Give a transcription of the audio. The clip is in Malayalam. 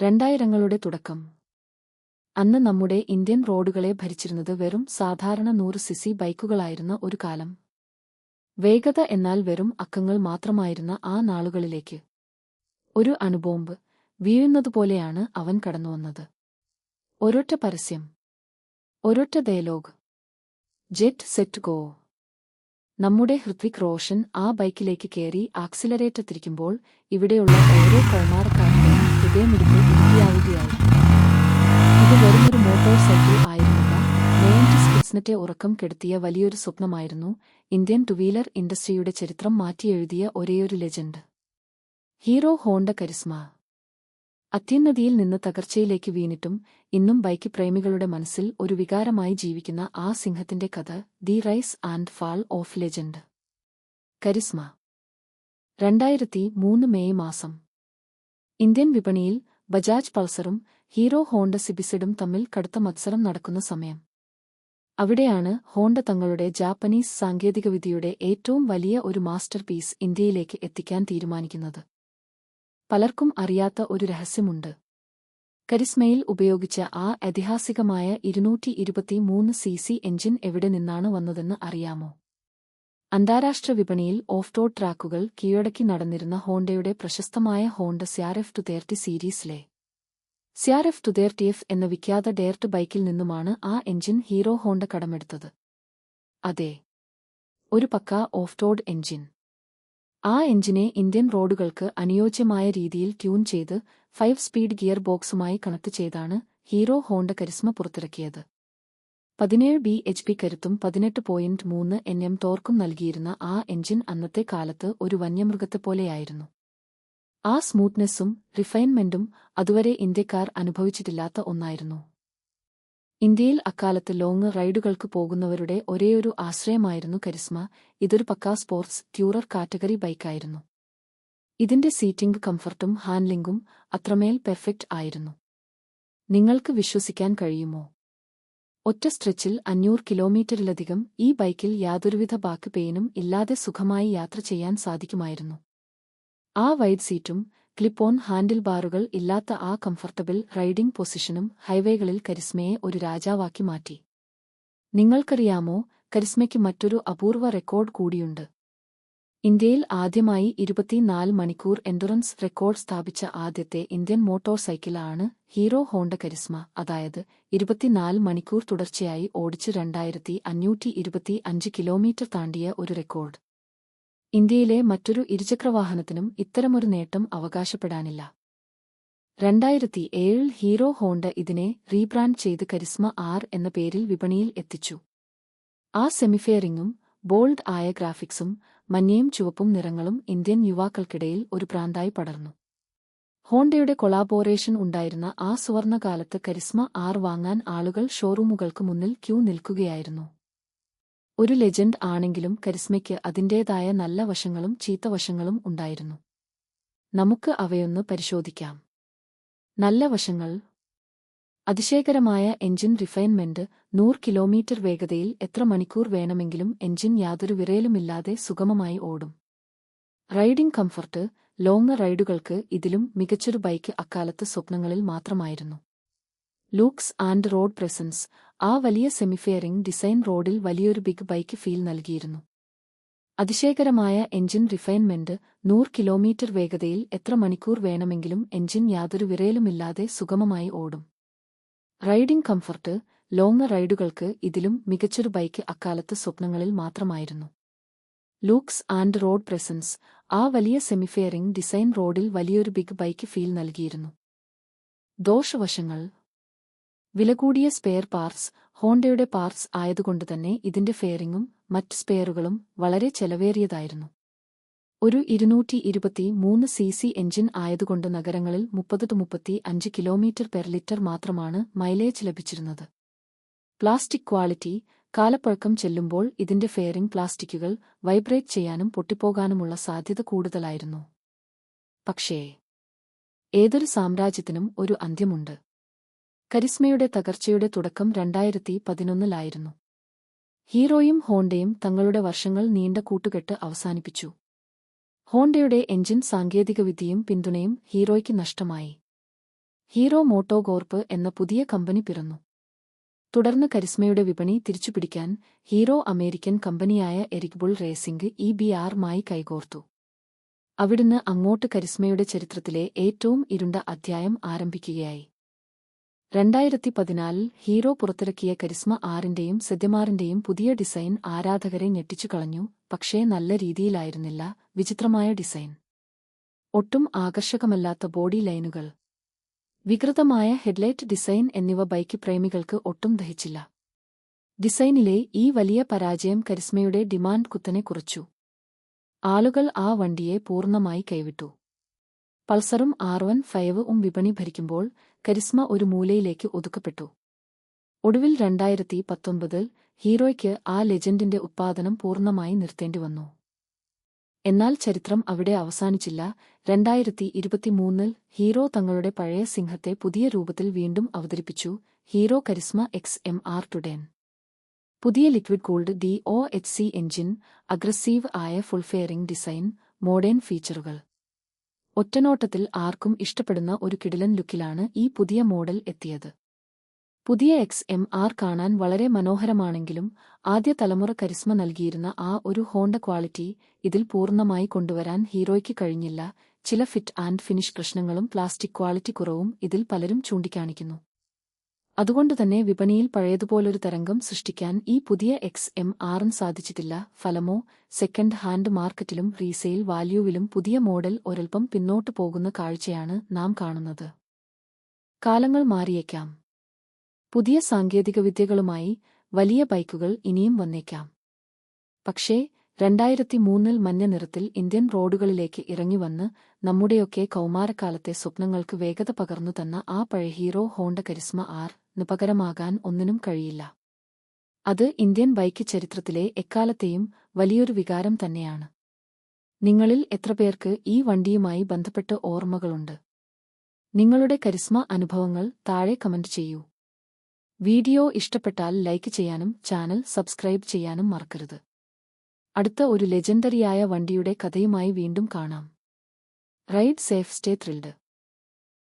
2000ങ്ങളുടെ തുടക്കം. അന്ന് നമ്മുടെ ഇന്ത്യൻ റോഡുകളെ ഭരിച്ചിരുന്നത് വെറും സാധാരണ 100cc ബൈക്കുകളായിരുന്ന ഒരു കാലം. വേഗത എന്നാൽ വെറും അക്കങ്ങൾ മാത്രമായിരുന്ന ആ നാളുകളിലേക്ക് ഒരു അണുബോംബ് വീഴുന്നതുപോലെയാണ് അവൻ കടന്നുവന്നത്. ഒരൊറ്റ പരസ്യം, ഒരൊറ്റ ഡയലോഗ്, ജെറ്റ് സെറ്റ് ഗോ. നമ്മുടെ ഹൃത്വിക് റോഷൻ ആ ബൈക്കിലേക്ക് കയറി ആക്സിലറേറ്റർ തിരിക്കുമ്പോൾ ഇവിടെയുള്ള ഓരോ കൗമാരക്കാരന്റെയും ഹൃദയമിടിപ്പ് ഇരട്ടിയാവുകയായി. ഇത് വെറുമൊരു മോട്ടോർ സൈക്കിൾ ആയിരുന്നില്ല, 90s കിഡ്സിനെ ഉറക്കം കെടുത്തിയ വലിയൊരു സ്വപ്നമായിരുന്നു. ഇന്ത്യൻ ടു-വീലർ ഇൻഡസ്ട്രിയുടെ ചരിത്രം മാറ്റിയെഴുതിയ ഒരേയൊരു ലെജൻഡ്, ഹീറോ ഹോണ്ട കരിസ്മ. അത്യുന്നതിയിൽ നിന്ന് തകർച്ചയിലേക്ക് വീണിട്ടും ഇന്നും ബൈക്ക് പ്രേമികളുടെ മനസ്സിൽ ഒരു വികാരമായി ജീവിക്കുന്ന ആ സിംഹത്തിന്റെ കഥ, the rise and fall of legend Karizma. 2003 May മാസം. ഇന്ത്യൻ വിപണിയിൽ ബജാജ് പൾസറും ഹീറോ ഹോണ്ട സിബിസിഡും തമ്മിൽ കടുത്ത മത്സരം നടക്കുന്ന സമയം. അവിടെയാണ് ഹോണ്ട തങ്ങളുടെ ജാപ്പനീസ് സാങ്കേതികവിദ്യയുടെ ഏറ്റവും വലിയ ഒരു മാസ്റ്റർ പീസ് ഇന്ത്യയിലേക്ക് എത്തിക്കാൻ തീരുമാനിക്കുന്നത്. പലർക്കും അറിയാത്ത ഒരു രഹസ്യമുണ്ട്. കരിസ്മയിൽ ഉപയോഗിച്ച ആ ഐതിഹാസികമായ 223cc എഞ്ചിൻ എവിടെ നിന്നാണ് വന്നതെന്ന് അറിയാമോ? അന്താരാഷ്ട്ര വിപണിയിൽ ഓഫ് റോഡ് ട്രാക്കുകൾ കീഴടക്കി നടന്നിരുന്ന ഹോണ്ടയുടെ പ്രശസ്തമായ ഹോണ്ട CRF 230 സീരീസിലെ CRF 230F എന്ന വിഖ്യാത ഡെയർട്ട് ബൈക്കിൽ നിന്നുമാണ് ആ എഞ്ചിൻ ഹീറോ ഹോണ്ട കടമെടുത്തത്. അതെ, ഒരു പക്കാ ഓഫ് റോഡ് എഞ്ചിൻ. ആ എഞ്ചിനെ ഇന്ത്യൻ റോഡുകൾക്ക് അനുയോജ്യമായ രീതിയിൽ ട്യൂൺ ചെയ്ത് 5 സ്പീഡ് ഗിയർ ബോക്സുമായി കണക്ട് ചെയ്താണ് ഹീറോ ഹോണ്ട കരിസ്മ പുറത്തിറക്കിയത്. 17 bhp കരുത്തും 18.3 Nm ടോർക്കും നൽകിയിരുന്ന ആ എഞ്ചിൻ അന്നത്തെ കാലത്ത് ഒരു വന്യമൃഗത്തെപ്പോലെയായിരുന്നു. ആ സ്മൂത്ത്നെസ്സും റിഫൈൻമെന്റും അതുവരെ ഇന്ത്യക്കാർ അനുഭവിച്ചിട്ടില്ലാത്ത ഒന്നായിരുന്നു. ഇന്ത്യയിൽ അക്കാലത്ത് ലോങ് റൈഡുകൾക്ക് പോകുന്നവരുടെ ഒരേയൊരു ആശ്രയമായിരുന്നു കരിസ്മ. ഇതൊരു പക്കാ സ്പോർട്സ് ട്യൂറർ കാറ്റഗറി ബൈക്കായിരുന്നു. ഇതിന്റെ സീറ്റിംഗ് കംഫർട്ടും ഹാൻഡ്ലിംഗും അത്രമേൽ പെർഫെക്റ്റ് ആയിരുന്നു. നിങ്ങൾക്ക് വിശ്വസിക്കാൻ കഴിയുമോ? ഒറ്റ സ്ട്രെച്ചിൽ 500 കിലോമീറ്ററിലധികം ഈ ബൈക്കിൽ യാതൊരുവിധ ബാക്ക് പെയിനും ഇല്ലാതെ സുഖമായി യാത്ര ചെയ്യാൻ സാധിക്കുമായിരുന്നു. ആ വൈഡ് സീറ്റും ക്ലിപ്പ് ഓൺ ഹാൻഡിൽ ബാറുകൾ ഇല്ലാത്ത ആ കംഫർട്ടബിൾ റൈഡിംഗ് പൊസിഷനും ഹൈവേകളിൽ കരിസ്മയെ ഒരു രാജാവാക്കി മാറ്റി. നിങ്ങൾക്കറിയാമോ, കരിസ്മയ്ക്ക് മറ്റൊരു അപൂർവ റെക്കോർഡ് കൂടിയുണ്ട്. ഇന്ത്യയിൽ ആദ്യമായി 24 മണിക്കൂർ എൻഡുറൻസ് റെക്കോർഡ് സ്ഥാപിച്ച ആദ്യത്തെ ഇന്ത്യൻ മോട്ടോർ സൈക്കിൾ ആണ് ഹീറോ ഹോണ്ട കരിസ്മ. അതായത് 24 മണിക്കൂർ തുടർച്ചയായി ഓടിച്ച് 2525 കിലോമീറ്റർ താണ്ടിയ ഒരു റെക്കോർഡ്. ഇന്ത്യയിലെ മറ്റൊരു ഇരുചക്രവാഹനത്തിനും ഇത്തരമൊരു നേട്ടം അവകാശപ്പെടാനില്ല. 2007 ഹീറോ ഹോണ്ട ഇതിനെ റീബ്രാൻഡ് ചെയ്ത് കരിസ്മ R എന്ന പേരിൽ വിപണിയിൽ എത്തിച്ചു. ആ സെമിഫെയറിംഗും ബോൾഡ് ആയ ഗ്രാഫിക്സും മഞ്ഞയും ചുവപ്പും നിറങ്ങളും ഇന്ത്യൻ യുവാക്കൾക്കിടയിൽ ഒരു ഭ്രാന്തായി പടർന്നു. ഹോണ്ടയുടെ കൊളാബോറേഷൻ ഉണ്ടായിരുന്ന ആ സുവർണകാലത്ത് കരിസ്മ R വാങ്ങാൻ ആളുകൾ ഷോറൂമുകൾക്ക് മുന്നിൽ ക്യൂ നിൽക്കുകയായിരുന്നു. ഒരു ലെജൻഡ് ആണെങ്കിലും കരിസ്മയ്ക്ക് അതിന്റേതായ നല്ല വശങ്ങളും ചീത്ത വശങ്ങളും ഉണ്ടായിരുന്നു. നമുക്ക് അവയൊന്ന് പരിശോധിക്കാം. നല്ല വശങ്ങൾ: അതിശയകരമായ എഞ്ചിൻ റിഫൈൻമെന്റ്. 100 കിലോമീറ്റർ വേഗതയിൽ എത്ര മണിക്കൂർ വേണമെങ്കിലും എഞ്ചിൻ യാതൊരു വിറയലുമില്ലാതെ സുഗമമായി ഓടും. Riding comfort. ലോങ് റൈഡുകൾക്ക് ഇതിലും മികച്ചൊരു ബൈക്ക് അക്കാലത്ത് സ്വപ്നങ്ങളിൽ മാത്രമായിരുന്നു. Looks and road presence. ആ വലിയ സെമിഫെയറിംഗ് ഡിസൈൻ റോഡിൽ വലിയൊരു ബിഗ് ബൈക്ക് ഫീൽ നൽകിയിരുന്നു. അതിശയകരമായ എഞ്ചിൻ റിഫൈൻമെന്റ്. 100 കിലോമീറ്റർ വേഗതയിൽ എത്ര മണിക്കൂർ വേണമെങ്കിലും എഞ്ചിൻ യാതൊരു വിറയലുമില്ലാതെ സുഗമമായി ഓടും. Riding comfort. ലോങ് റൈഡുകൾക്ക് ഇതിലും മികച്ചൊരു ബൈക്ക് അക്കാലത്ത് സ്വപ്നങ്ങളിൽ മാത്രമായിരുന്നു. Looks and road presence. ആ വലിയ സെമിഫെയറിംഗ് ഡിസൈൻ റോഡിൽ വലിയൊരു ബിഗ് ബൈക്ക് ഫീൽ നൽകിയിരുന്നു. ദോഷവശങ്ങൾ: വിലകൂടിയ സ്പെയർ പാർട്സ്. ഹോണ്ടയുടെ പാർട്സ് ആയതുകൊണ്ടുതന്നെ ഇതിന്റെ ഫെയറിംഗും മറ്റ് സ്പെയറുകളും വളരെ ചെലവേറിയതായിരുന്നു. ഒരു 223cc എഞ്ചിൻ ആയതുകൊണ്ട് നഗരങ്ങളിൽ 30-35 കിലോമീറ്റർ പെർ ലിറ്റർ മാത്രമാണ് മൈലേജ് ലഭിച്ചിരുന്നത്. Plastic quality. കാലപ്പഴക്കം ചെല്ലുമ്പോൾ ഇതിന്റെ ഫെയറിംഗ് പ്ലാസ്റ്റിക്കുകൾ വൈബ്രേറ്റ് ചെയ്യാനും പൊട്ടിപ്പോകാനുമുള്ള സാധ്യത കൂടുതലായിരുന്നു. പക്ഷേ ഏതൊരു സാമ്രാജ്യത്തിനും ഒരു അന്ത്യമുണ്ട്. കരിസ്മയുടെ തകർച്ചയുടെ തുടക്കം 2011-ലായിരുന്നു. ഹീറോയും ഹോണ്ടയും തങ്ങളുടെ വർഷങ്ങൾ നീണ്ട കൂട്ടുകെട്ട് അവസാനിപ്പിച്ചു. ഹോണ്ടയുടെ എഞ്ചിൻ സാങ്കേതികവിദ്യയും പിന്തുണയും ഹീറോയ്ക്ക് നഷ്ടമായി. ഹീറോ മോട്ടോകോർപ്പ് എന്ന പുതിയ കമ്പനി പിറന്നു. തുടർന്ന് കരിസ്മയുടെ വിപണി തിരിച്ചുപിടിക്കാൻ ഹീറോ അമേരിക്കൻ കമ്പനിയായ എറിക് ബുൾ റേസിംഗ് EBR-മായി കൈകോർത്തു. അവിടുന്ന് അങ്ങോട്ട് കരിസ്മയുടെ ചരിത്രത്തിലെ ഏറ്റവും ഇരുണ്ട അധ്യായം ആരംഭിക്കുകയായി. 2014 ഹീറോ പുറത്തിറക്കിയ കരിസ്മ ആറിന്റെയും സെദ്യമാറിന്റെയും പുതിയ ഡിസൈൻ ആരാധകരെ ഞെട്ടിച്ചു കളഞ്ഞു. പക്ഷേ നല്ല രീതിയിലായിരുന്നില്ല. വിചിത്രമായ ഡിസൈൻ, ഒട്ടും ആകർഷകമല്ലാത്ത ബോഡി ലൈനുകൾ, വികൃതമായ ഹെഡ്ലൈറ്റ് ഡിസൈൻ എന്നിവ ബൈക്ക് പ്രേമികൾക്ക് ഒട്ടും ദഹിച്ചില്ല. ഡിസൈനിലെ ഈ വലിയ പരാജയം കരിസ്മയുടെ ഡിമാൻഡ് കുത്തനെ കുറച്ചു. ആളുകൾ ആ വണ്ടിയെ പൂർണ്ണമായി കൈവിട്ടു. പൾസറും R15 വിപണി ഭരിക്കുമ്പോൾ കരിസ്മ ഒരു മൂലയിലേക്ക് ഒതുക്കപ്പെട്ടു. ഒടുവിൽ 2019 ഹീറോയ്ക്ക് ആ ലെജൻഡിന്റെ ഉത്പാദനം പൂർണ്ണമായി നിർത്തേണ്ടിവന്നു. എന്നാൽ ചരിത്രം അവിടെ അവസാനിച്ചില്ല. 2023 ഹീറോ തങ്ങളുടെ പഴയ സിംഹത്തെ പുതിയ രൂപത്തിൽ വീണ്ടും അവതരിപ്പിച്ചു. Hero charisma XMR ടുഡേൻ. പുതിയ liquid cooled DOHC engine, aggressive ആയ ഫുൾ ഫെയറിംഗ് ഡിസൈൻ, മോഡേൺ ഫീച്ചറുകൾ. ഒറ്റനോട്ടത്തിൽ ആർക്കും ഇഷ്ടപ്പെടുന്ന ഒരു കിടിലൻ ലുക്കിലാണ് ഈ പുതിയ മോഡൽ എത്തിയത്. പുതിയ XMR കാണാൻ വളരെ മനോഹരമാണെങ്കിലും ആദ്യ തലമുറ കരിസ്മ നൽകിയിരുന്ന ആ ഒരു ഹോണ്ട ക്വാളിറ്റി ഇതിൽ പൂർണ്ണമായി കൊണ്ടുവരാൻ ഹീറോയ്ക്ക് കഴിഞ്ഞില്ല. ചില ഫിറ്റ് ആൻഡ് ഫിനിഷ് പ്രശ്നങ്ങളും പ്ലാസ്റ്റിക് ക്വാളിറ്റി കുറവും ഇതിൽ പലരും ചൂണ്ടിക്കാണിക്കുന്നു. അതുകൊണ്ടുതന്നെ വിപണിയിൽ പഴയതുപോലൊരു തരംഗം സൃഷ്ടിക്കാൻ ഈ പുതിയ XMR-ന് സാധിച്ചിട്ടില്ല. ഫലമോ സെക്കൻഡ് ഹാൻഡ് മാർക്കറ്റിലും റീസെയിൽ വാല്യൂവിലും പുതിയ മോഡൽ ഒരൽപ്പം പിന്നോട്ടു പോകുന്ന കാഴ്ചയാണ് നാം കാണുന്നത്. കാലങ്ങൾ മാറിയേക്കാം. പുതിയ സാങ്കേതികവിദ്യകളുമായി വലിയ ബൈക്കുകൾ ഇനിയും വന്നേക്കാം. പക്ഷേ 2003 മഞ്ഞ നിറത്തിൽ ഇന്ത്യൻ റോഡുകളിലേക്ക് ഇറങ്ങിവന്ന് നമ്മുടെയൊക്കെ കൗമാരക്കാലത്തെ സ്വപ്നങ്ങൾക്ക് വേഗത പകർന്നു തന്ന ആ പഴയ ഹീറോ ഹോണ്ട കരിസ്മ R-ന് പകരമാകാൻ ഒന്നിനും കഴിയില്ല. അത് ഇന്ത്യൻ ബൈക്ക് ചരിത്രത്തിലെ എക്കാലത്തെയും വലിയൊരു വികാരം തന്നെയാണ്. നിങ്ങളിൽ എത്രപേർക്ക് ഈ വണ്ടിയുമായി ബന്ധപ്പെട്ട് ഓർമ്മകളുണ്ട്? നിങ്ങളുടെ കരിസ്മ അനുഭവങ്ങൾ താഴെ കമന്റ് ചെയ്യൂ. വീഡിയോ ഇഷ്ടപ്പെട്ടാൽ ലൈക്ക് ചെയ്യാനും ചാനൽ സബ്സ്ക്രൈബ് ചെയ്യാനും മറക്കരുത്. അടുത്ത ഒരു ലെജൻഡറിയായ വണ്ടിയുടെ കഥയുമായി വീണ്ടും കാണാം. Ride safe, stay thrilled.